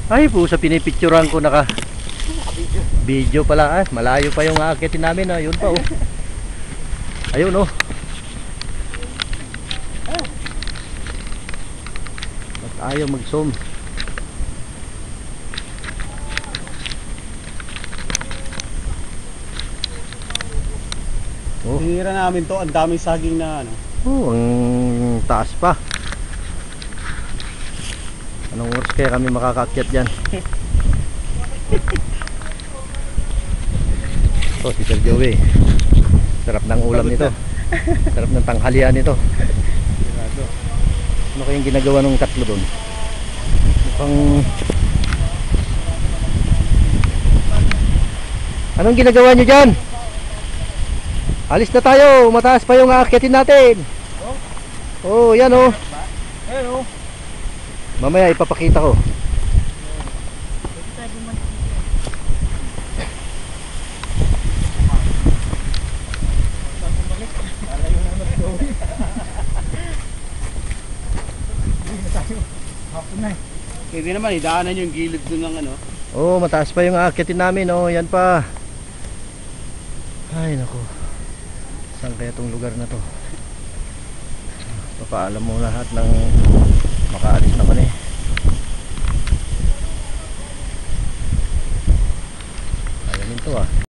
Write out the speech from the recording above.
Ay po, sa pinipicturan ko naka video pala. Malayo pa yung aakitin namin. Yun pa oh. Ayun oh. At ayaw mag zoom. Oh. Tinira namin to, ang daming saging na ano. Oh, ang taas pa. Anong oras kaya kami makakaakyat dyan? Oh, si Sir Joey. Sarap ng ulam nito. Sarap ng tanghalian nito. Ano kayang ginagawa ng tatlo doon? Mukhang... Anong ginagawa nyo dyan? Alis na tayo, mataas pa yung aakyatin natin. Oh, yan oh. Ayan oh. Mamaya ipapakita ko. Pwede naman, idaanan yung gilid dun ng ano. Oh, mataas pa yung aakyatin namin. Oh, yan pa. Ay, naku. Saan kaya tong lugar na to? Papaalam mo lahat ng makaalis naman eh. Ayaw nito ah.